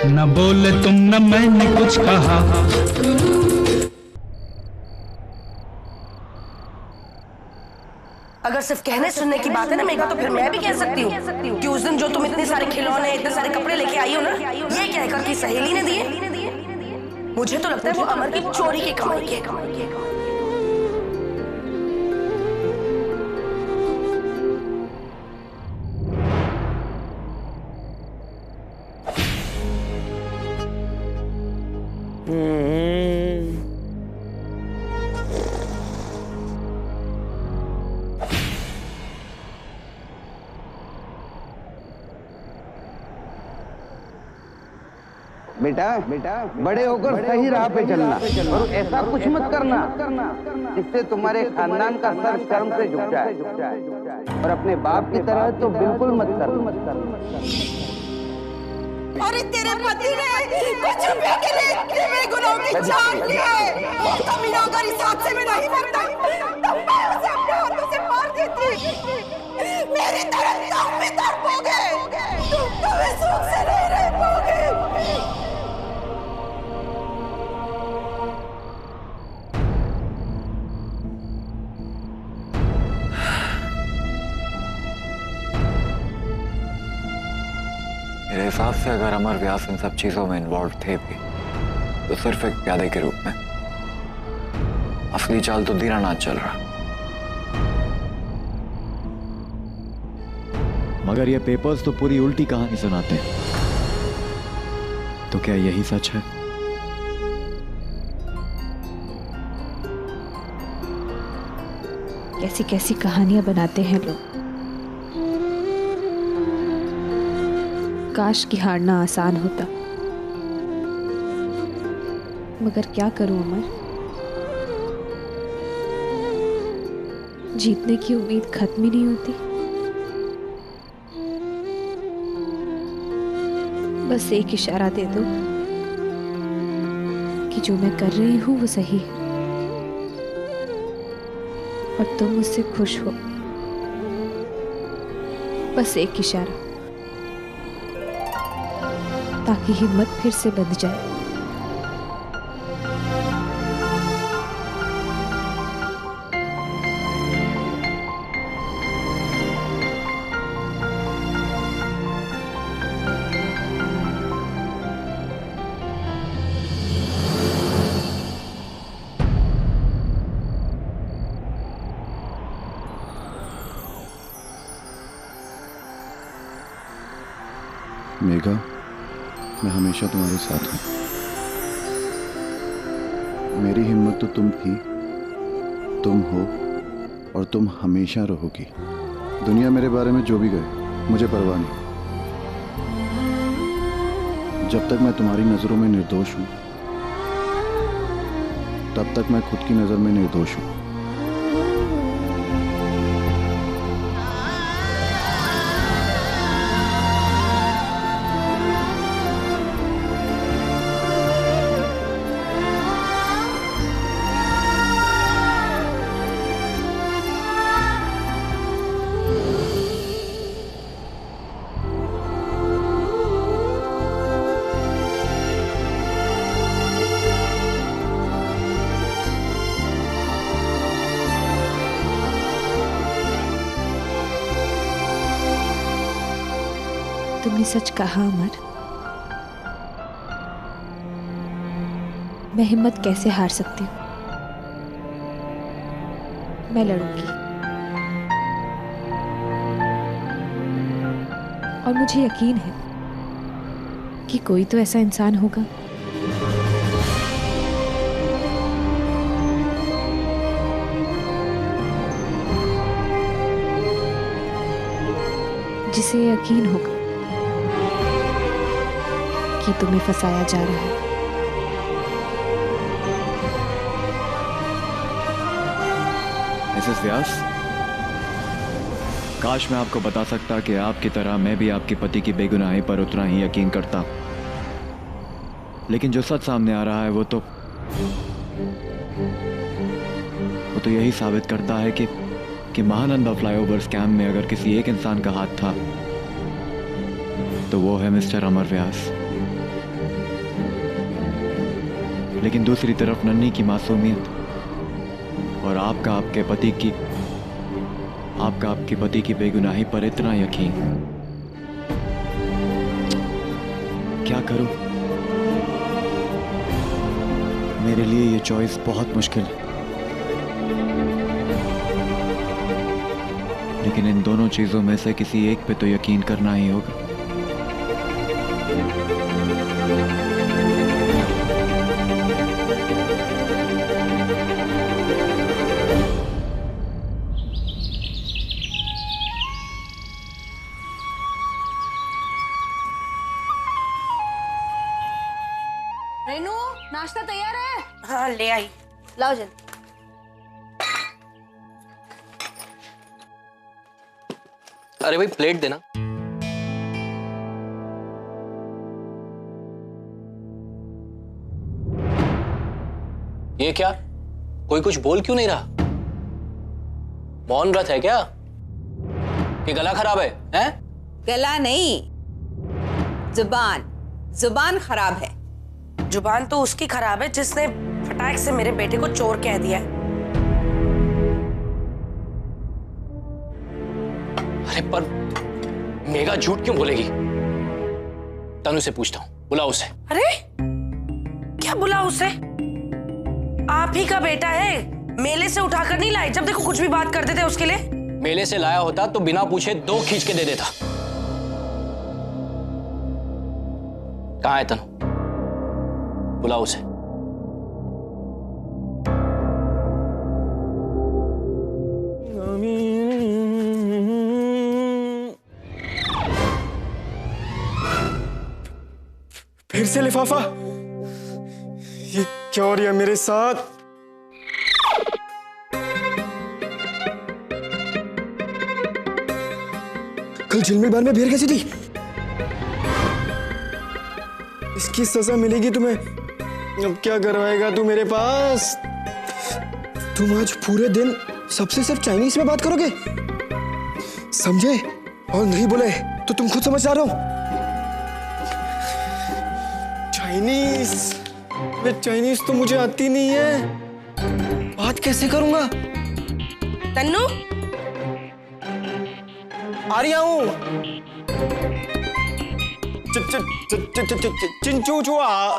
न बोले तुम न मैंने कुछ कहा। अगर सिर्फ कहने सुनने की बात है ना मेघा, तो फिर मैं भी कह सकती हूँ कि उस दिन जो तुम इतने सारे खिलौने इतने सारे कपड़े लेके आई हो ना, ये कहकर कि सहेली ने दिए। मुझे तो लगता है वो अमर की चोरी की कमाई है। बेटा बेटा बड़े होकर सही राह पे चलना और ऐसा कुछ मत करना जिससे तुम्हारे खानदान का सर शर्म से झुक जाए, और अपने बाप की तरह तो बिल्कुल मत करना। अरे तेरे पति ने कुछ रुपए के लिए इतने बेगुनाहों की जान ली है। वो कमीना अगर इस हादसे में नहीं मरता तब मैं उसे अपने हाथों से मार देती। मेरी तरह तुम भी तड़पोगे, तुम कभी सुख से नहीं रह पाओगे। मेरे हिसाब से अगर अमर व्यास इन सब चीजों में इन्वॉल्व थे भी तो सिर्फ एक प्यादे के रूप में। असली चाल तो दीनानाथ चल रहा। मगर ये पेपर्स तो पूरी उल्टी कहानी सुनाते हैं, तो क्या यही सच है? कैसी कैसी कहानियां बनाते हैं लोग। काश कि हारना आसान होता, मगर क्या करूं अमर, जीतने की उम्मीद खत्म ही नहीं होती। बस एक इशारा दे दो कि जो मैं कर रही हूं वो सही है और तुम मुझसे खुश हो। बस एक इशारा, ताकि हिम्मत फिर से बंध जाए। मेघा, मैं हमेशा तुम्हारे साथ हूँ। मेरी हिम्मत तो तुम थी, तुम हो और तुम हमेशा रहोगी। दुनिया मेरे बारे में जो भी कहे मुझे परवाह नहीं। जब तक मैं तुम्हारी नजरों में निर्दोष हूँ तब तक मैं खुद की नजर में निर्दोष हूँ। तुमने सच कहा अमर। मैं हिम्मत कैसे हार सकती हूँ? मैं लड़ूंगी और मुझे यकीन है कि कोई तो ऐसा इंसान होगा जिसे यकीन होगा कि तुम्हें फंसाया जा रहा है। मिसेस व्यास, काश मैं आपको बता सकता कि आपकी तरह मैं भी आपके पति की बेगुनाही पर उतना ही यकीन करता, लेकिन जो सच सामने आ रहा है वो तो यही साबित करता है कि महानंदा फ्लाईओवर स्कैम में अगर किसी एक इंसान का हाथ था तो वो है मिस्टर अमर व्यास। लेकिन दूसरी तरफ नन्ही की मासूमियत और आपका आपके पति की बेगुनाही पर इतना यकीन। क्या करूं? मेरे लिए ये चॉइस बहुत मुश्किल है, लेकिन इन दोनों चीजों में से किसी एक पे तो यकीन करना ही होगा। रेनू, नाश्ता तैयार है? हाँ ले आई। लाओ जल्दी। अरे भाई प्लेट देना। ये क्या, कोई कुछ बोल क्यों नहीं रहा? मौन व्रत है क्या कि गला खराब है? हैं? गला नहीं, जुबान खराब है। जुबान तो उसकी खराब है जिसने फटाक से मेरे बेटे को चोर कह दिया है। अरे पर मेघा झूठ क्यों बोलेगी? तनु से पूछता हूं, बुलाओ उसे। अरे क्या बुलाओ उसे? आप ही का बेटा है, मेले से उठाकर नहीं लाए। जब देखो कुछ भी बात करते थे उसके लिए। मेले से लाया होता तो बिना पूछे 2 खींच के दे देता। कहां है तनु? बुलाओ उसे। फिर से लिफाफा? ये क्या हो रहा है मेरे साथ? कल झिलमिल बार में भेड़ कैसी थी? इसकी सजा मिलेगी तुम्हें। अब क्या करवाएगा तू मेरे पास? तुम आज पूरे दिन सबसे सिर्फ चाइनीज में बात करोगे, समझे? और नहीं बोले तो तुम खुद समझदार हो। चाइनीज तो मुझे आती नहीं है, बात कैसे करूंगा? तन्नू आ रही हूं। चिंचू चुआ।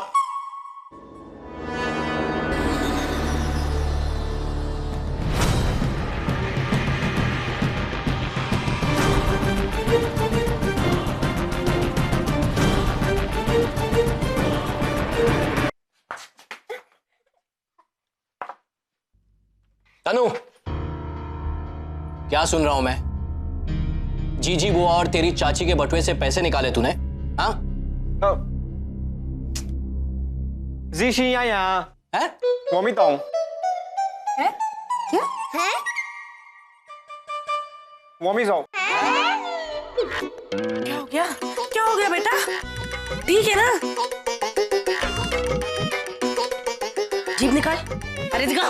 तनु, क्या सुन रहा हूं मैं? जीजी बुआ और तेरी चाची के बटुए से पैसे निकाले तूने? हाँ? जीशी या हैं? वो मी तोंग। है? क्या? है? वो मी सो। क्या हो गया? क्या हो गया बेटा? ठीक है ना? जीभ निकाल। अरे दिखा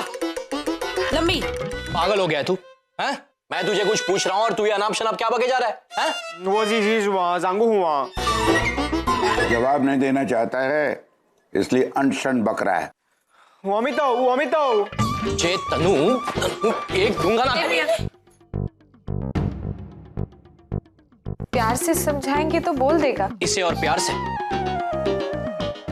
लंबी। पागल हो गया तू? हैं? मैं तुझे कुछ पूछ रहा हूं और तू ये अनाप शनाप क्या बके जा रहा है? हैं? वो जी हुआ जांगू हुआ। जवाब नहीं देना चाहता है इसलिए अनशन बक रहा है। वो मी तो। जे तनु, एक दूंगा ना। प्यार से समझाएंगे तो बोल देगा। इसे और प्यार से?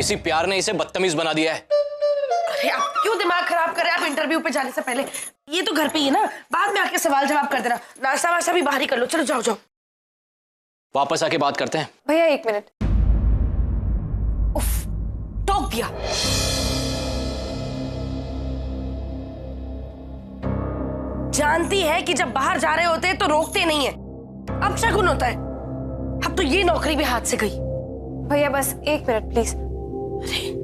इसी प्यार ने इसे बदतमीज बना दिया है। अरे आप क्यों दिमाग खराब कर रहे हैं? आप इंटरव्यू पे जाने से पहले ये तो घर पे ही है ना, बाद में आके सवाल जवाब कर देना। नाश्ता वाश्ता भी बाहर ही कर लो। चलो जाओ। वापस आके बात करते हैं। भैया 1 मिनट। उफ, टोक दिया। जानती है कि जब बाहर जा रहे होते हैं तो रोकते नहीं है, अब शगुन होता है। अब तो ये नौकरी भी हाथ से गई। भैया बस 1 मिनट प्लीज। अरे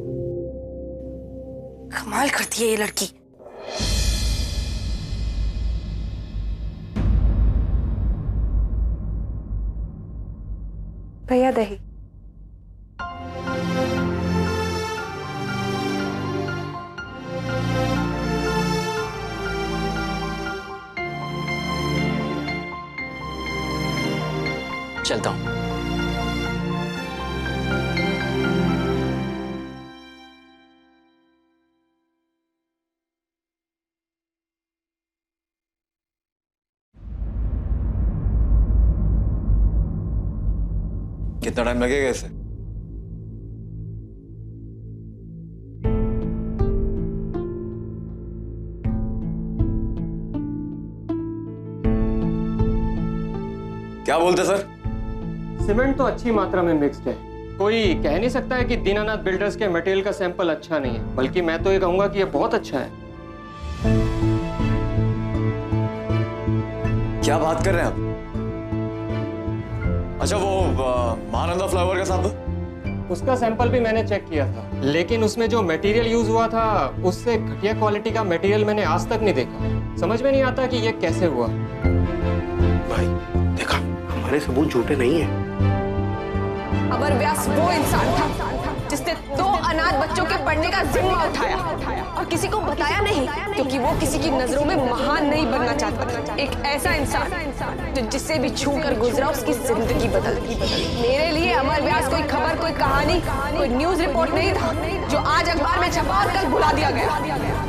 कमाल करती है ये लड़की। भैया दही। चलता हूं। कितना टाइम लगेगा इसे? क्या बोलते सर? सीमेंट तो अच्छी मात्रा में मिक्स्ड है। कोई कह नहीं सकता है कि दीनानाथ बिल्डर्स के मटेरियल का सैंपल अच्छा नहीं है, बल्कि मैं तो ये कहूंगा कि ये बहुत अच्छा है। क्या बात कर रहे हैं आप? अच्छा वो महानंदा फ्लाईओवर का साहब, उसका सैंपल भी मैंने चेक किया था, लेकिन उसमें जो मटेरियल यूज हुआ था उससे घटिया क्वालिटी का मटेरियल मैंने आज तक नहीं देखा। समझ में नहीं आता कि ये कैसे हुआ। भाई देखा, हमारे सबूत झूठे नहीं है। अमर व्यास वो इंसान था जिसने 2 अनाथ बच्चों के पढ़ने का जिम्मा उठाया और किसी को बताया नहीं, क्योंकि वो किसी की नजरों में महान नहीं बनना चाहता था। एक ऐसा इंसान जो जिससे भी छूकर गुजरा उसकी जिंदगी बदल दी। मेरे लिए अमर व्यास कोई खबर, कोई कहानी, कोई न्यूज रिपोर्ट नहीं था जो आज अखबार में छपा और कल भुला दिया गया।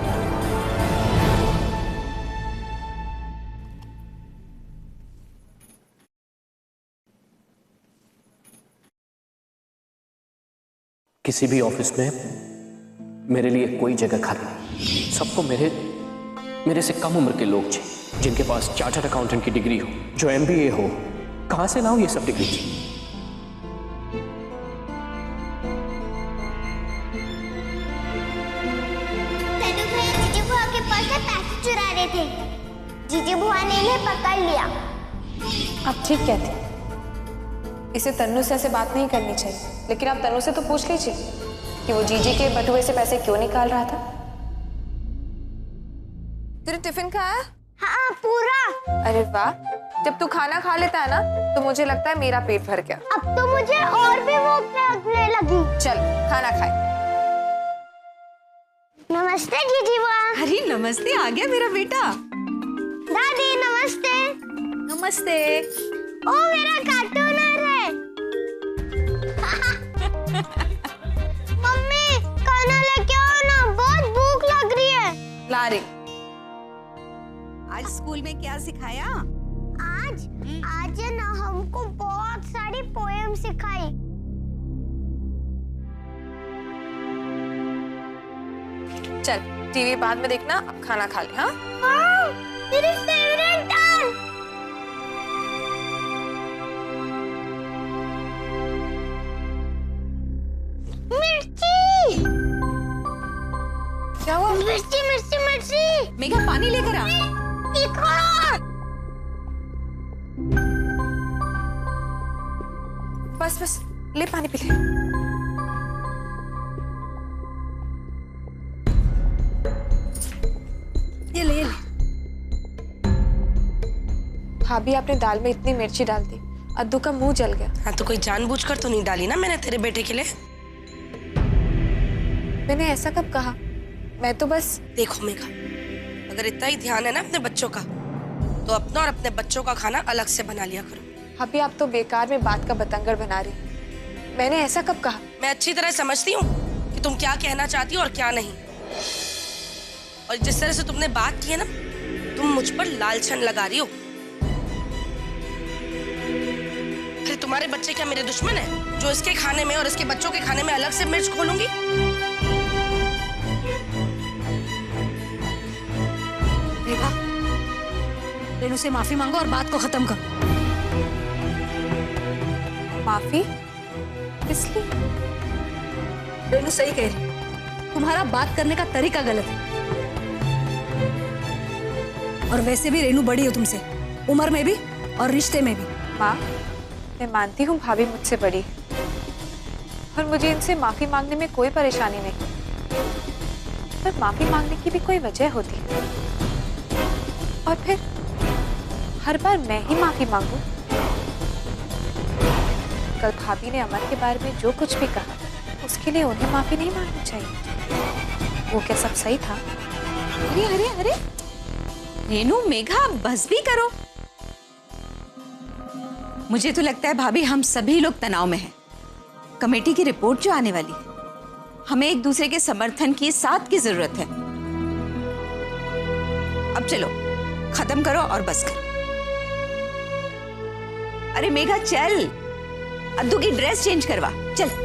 किसी भी ऑफिस में मेरे लिए कोई जगह खाली नहीं। सबको मेरे से कम उम्र के लोग चाहिए, जिनके पास चार्टर्ड अकाउंटेंट की डिग्री हो, जो MBA हो। कहां से लाऊं ये सब डिग्री? तनु भैया जीजू बुआ के पास से पैसे चुरा रहे थे। जीजू बुआ ने इन्हें पकड़ लिया। आप ठीक कहते हैं, इसे तन्नू से ऐसे बात नहीं करनी चाहिए, लेकिन आप तन्नू से तो पूछ लीजिए कि वो जीजी के बटुए से पैसे क्यों निकाल रहा था। तेरे टिफिन खाया? हाँ पूरा। अरे वाह, जब तू खाना खा लेता है ना तो मुझे लगता है मेरा पेट भर गया। अब तो मुझे और भी भूख लगने लगी। चल खाना खाए। नमस्ते जीजी बुआ। अरे नमस्ते, आ गया मेरा बेटा। दादी नमस्ते। नमस्ते। ओ मेरा कार्टूनर है। मम्मी खाना लेके आओ ना, बहुत भूख लग रही है। ला रही। आज स्कूल में क्या सिखाया? आज ना हमको बहुत सारी पोएम सिखाई। चल टीवी बाद में देखना, अब खाना खा ले। हाँ मेरी फेवरेट दाल। मिर्ची। क्या हुआ? मिर्ची मिर्ची मिर्ची। मेघा पानी लेकर आ। बस बस ले, पानी पी ले। ये ले। भाभी आपने दाल में इतनी मिर्ची डाल दी, अद्दू का मुंह जल गया। हाँ तो कोई जानबूझकर तो नहीं डाली ना मैंने तेरे बेटे के लिए। मैंने ऐसा कब कहा? मैं तो बस। देखो मेघा, अगर इतना ही ध्यान है ना अपने बच्चों का, तो अपना और अपने बच्चों का खाना अलग से बना लिया करो। भाभी आप तो बेकार में बात का बतंगड़ बना रही। मैंने ऐसा कब कहा? मैं अच्छी तरह समझती हूँ कि तुम क्या कहना चाहती हो और क्या नहीं। और जिस तरह से तुमने बात की है ना, तुम मुझ पर लालछन लगा रही हो। फिर तुम्हारे बच्चे क्या मेरे दुश्मन है जो इसके खाने में और इसके बच्चों के खाने में अलग से मिर्च खोलूंगी? मेघा, रेनू से माफी मांगो और बात को खत्म करो। माफी? इसलिए? रेनू सही कह रही, तुम्हारा बात करने का तरीका गलत है। और वैसे भी रेनू बड़ी हो तुमसे, उम्र में भी और रिश्ते में भी। माँ, मैं मानती हूँ भाभी मुझसे बड़ी है और मुझे इनसे माफी मांगने में कोई परेशानी नहीं, पर माफी मांगने की भी कोई वजह होती है। और फिर हर बार मैं ही माफी मांगू? कल भाभी ने अमर के बारे में जो कुछ भी कहा, उसके लिए उन्हें माफी नहीं मांगनी चाहिए। वो क्या सब सही था? अरे अरे अरे रेनू, मेघा, बस भी करो। मुझे तो लगता है भाभी हम सभी लोग तनाव में हैं। कमेटी की रिपोर्ट जो आने वाली है, हमें एक दूसरे के समर्थन की, साथ की जरूरत है। अब चलो खत्म करो और बस करो। अरे मेघा चल, अद्दू की ड्रेस चेंज करवा, चल।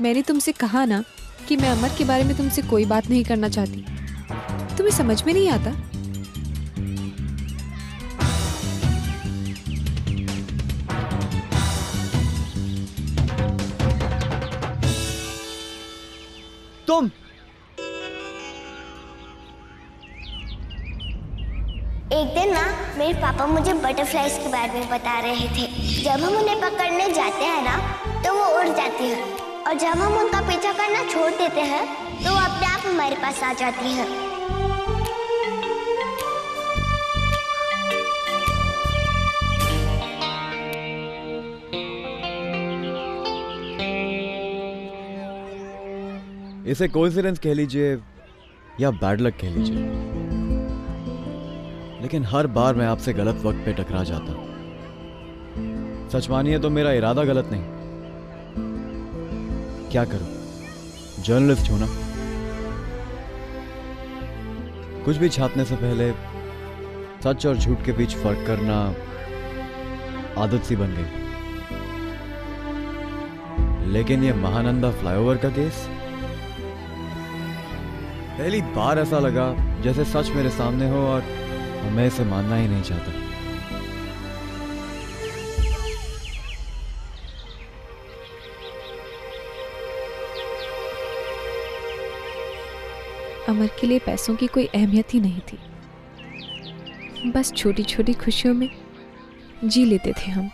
मैंने तुमसे कहा ना कि मैं अमर के बारे में तुमसे कोई बात नहीं करना चाहती। तुम्हें समझ में नहीं आता? तुम एक दिन ना मेरे पापा मुझे बटरफ्लाइज के बारे में बता रहे थे। जब हम उन्हें पकड़ने जाते हैं ना तो वो उड़ जाती है, और जब हम उनका पीछा करना छोड़ देते हैं तो वो अपने आप हमारे पास आ जाती है। इसे कोइंसिडेंस कह लीजिए या बैड लक कह लीजिए, लेकिन हर बार मैं आपसे गलत वक्त पे टकरा जाता। सच मानिए तो मेरा इरादा गलत नहीं, क्या करूं, जर्नलिस्ट हूं ना। कुछ भी छापने से पहले सच और झूठ के बीच फर्क करना आदत सी बन गई। लेकिन ये महानंदा फ्लाईओवर का केस, पहली बार ऐसा लगा जैसे सच मेरे सामने हो और मैं इसे मानना ही नहीं चाहता। अमर के लिए पैसों की कोई अहमियत ही नहीं थी। बस छोटी छोटी खुशियों में जी लेते थे हम।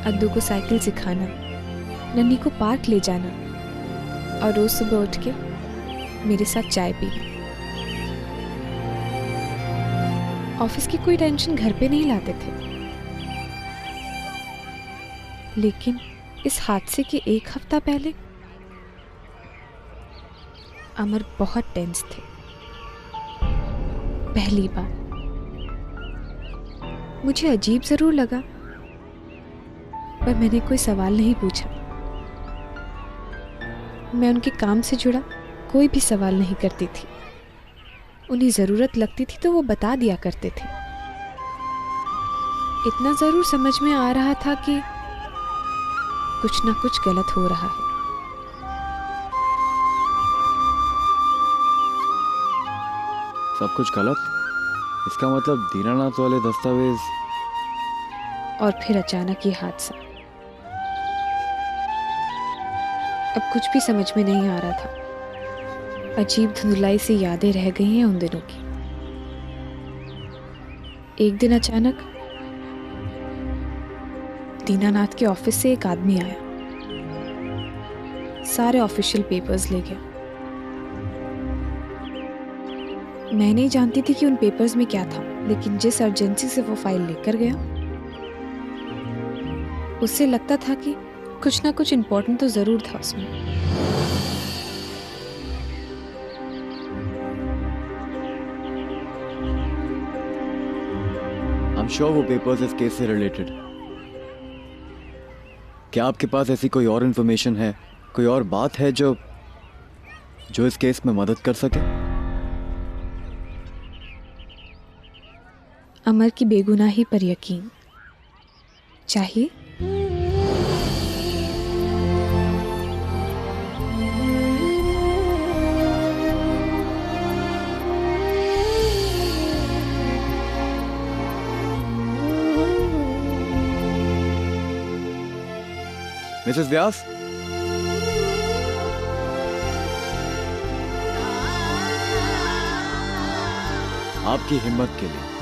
अद्दू को साइकिल सिखाना, नन्ही को पार्क ले जाना और रोज सुबह उठ के मेरे साथ चाय पीना। ऑफिस की कोई टेंशन घर पे नहीं लाते थे। लेकिन इस हादसे के एक हफ्ता पहले अमर बहुत टेंस थे। पहली बार मुझे अजीब जरूर लगा, पर मैंने कोई सवाल नहीं पूछा। मैं उनके काम से जुड़ा कोई भी सवाल नहीं करती थी। उन्हें जरूरत लगती थी तो वो बता दिया करते थे। इतना जरूर समझ में आ रहा था कि कुछ ना कुछ गलत हो रहा है। सब कुछ गलत? इसका मतलब दीनानाथ वाले दस्तावेज। और फिर अचानक ये हादसा। अब कुछ भी समझ में नहीं आ रहा था। अजीब धुंधलाई सी यादें रह गई हैं उन दिनों की। एक दिन अचानक दीनानाथ के ऑफिस से एक आदमी आया, सारे ऑफिशियल पेपर्स ले गया। मैं नहीं जानती थी कि उन पेपर्स में क्या था, लेकिन जिस अर्जेंसी से वो फाइल लेकर गया, उससे लगता था कि कुछ ना कुछ इम्पोर्टेंट तो जरूर था उसमें। I'm sure वो पेपर्स इस केस से रिलेटेड। क्या आपके पास ऐसी कोई और इंफॉर्मेशन है, कोई और बात है जो इस केस में मदद कर सके? अमर की बेगुनाही पर यकीन चाहिए? मिसेस व्यास, आपकी हिम्मत के लिए